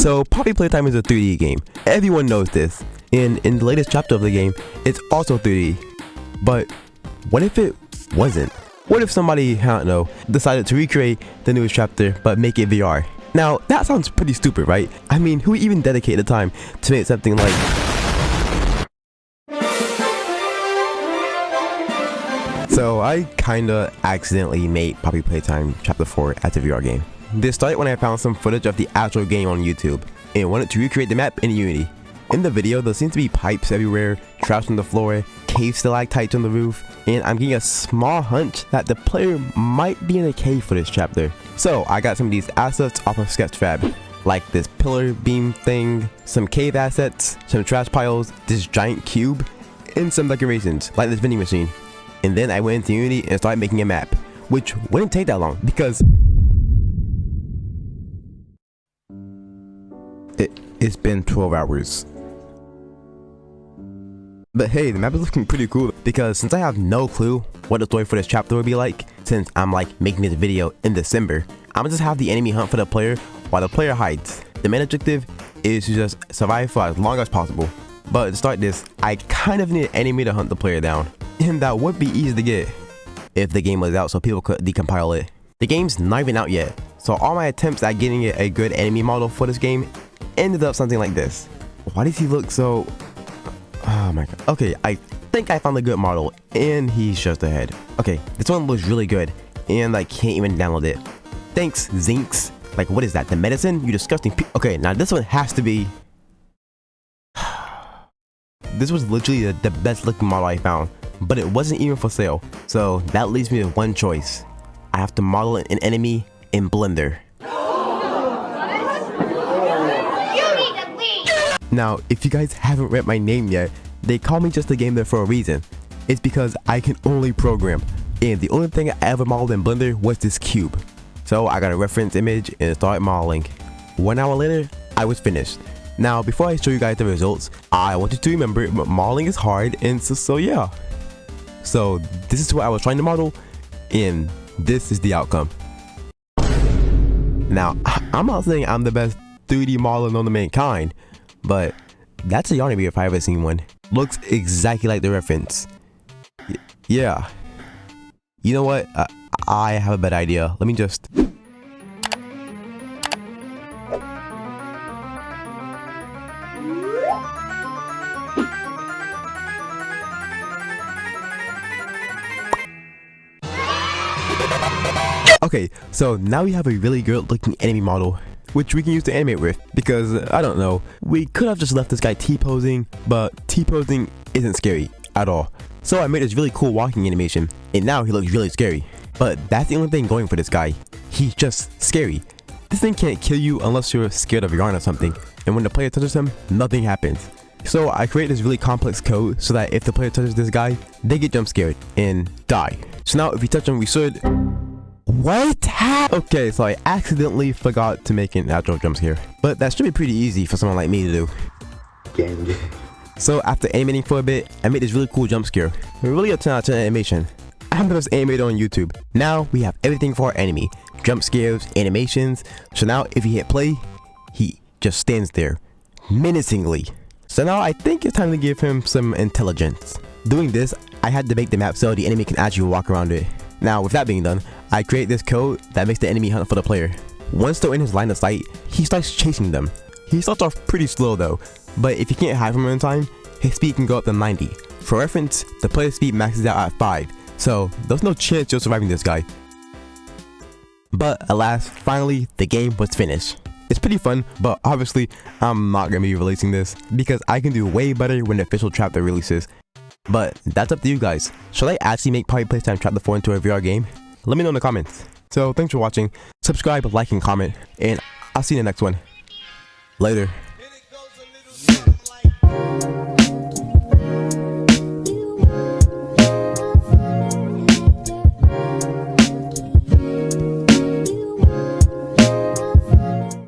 So Poppy Playtime is a 3D game. Everyone knows this. And in the latest chapter of the game, it's also 3D. But what if it wasn't? What if somebody, I don't know, decided to recreate the newest chapter but make it VR? Now, that sounds pretty stupid, right? I mean, who even dedicated the time to make something like... So I kinda accidentally made Poppy Playtime Chapter 4 as a VR game. This started when I found some footage of the actual game on YouTube and wanted to recreate the map in Unity. In the video, there seems to be pipes everywhere, trash on the floor, cave stalactites on the roof, and I'm getting a small hunch that the player might be in a cave for this chapter. So I got some of these assets off of Sketchfab, like this pillar beam thing, some cave assets, some trash piles, this giant cube, and some decorations, like this vending machine. And then I went into Unity and started making a map, which wouldn't take that long because it's been 12 hours. But hey, the map is looking pretty cool because since I have no clue what the story for this chapter will be like, since I'm like making this video in December, I'm gonna just have the enemy hunt for the player while the player hides. The main objective is to just survive for as long as possible. But to start this, I kind of need an enemy to hunt the player down. And that would be easy to get if the game was out so people could decompile it. The game's not even out yet, so all my attempts at getting a good enemy model for this game ended up something like this. Why does he look so... Oh my god. Okay, I think I found a good model, and he's just ahead. Okay, this one looks really good, and I can't even download it. Thanks, Zinx. Like, what is that? The medicine? You disgusting Okay, now this one has to be... This was literally the best looking model I found, but it wasn't even for sale. So that leaves me with one choice. I have to model an enemy in Blender. Now, if you guys haven't read my name yet, they call me just a gamer for a reason. It's because I can only program, and the only thing I ever modeled in Blender was this cube. So I got a reference image and started modeling. 1 hour later, I was finished. Now, before I show you guys the results, I want you to remember modeling is hard, and so yeah. So this is what I was trying to model, and this is the outcome. Now, I'm not saying I'm the best 3D modeler known to mankind, but that's a yarn if I've ever seen one. Looks exactly like the reference. Yeah. You know what? I have a better idea. Let me just... Okay, so now we have a really good looking enemy model, which we can use to animate with, because, I don't know, we could have just left this guy T-posing, but T-posing isn't scary at all. So I made this really cool walking animation, and now he looks really scary. But that's the only thing going for this guy. He's just scary. This thing can't kill you unless you're scared of yarn or something, and when the player touches him, nothing happens. So I created this really complex code so that if the player touches this guy, they get jump scared and die. So now if we touch him, we should... What? Okay, so I accidentally forgot to make an actual jump scare, but that should be pretty easy for someone like me to do. Gang. So after animating for a bit, I made this really cool jump scare. Really a 10 out of 10 animation. I'm the best animator on YouTube. Now we have everything for our enemy. Jump scares, animations. So now if you hit play, he just stands there, menacingly. So now I think it's time to give him some intelligence. Doing this, I had to make the map so the enemy can actually walk around it. Now with that being done, I create this code that makes the enemy hunt for the player. Once they're in his line of sight, he starts chasing them. He starts off pretty slow though, but if you can't hide from him in time, his speed can go up to 90. For reference, the player's speed maxes out at 5, so there's no chance you're surviving this guy. But alas, finally, the game was finished. It's pretty fun, but obviously, I'm not going to be releasing this because I can do way better when the official chapter releases. But that's up to you guys. Should I actually make PoppyPlaytime Chapter 4 into a VR game? Let me know in the comments. So thanks for watching. Subscribe, like, and comment, and I'll see you in the next one. Later.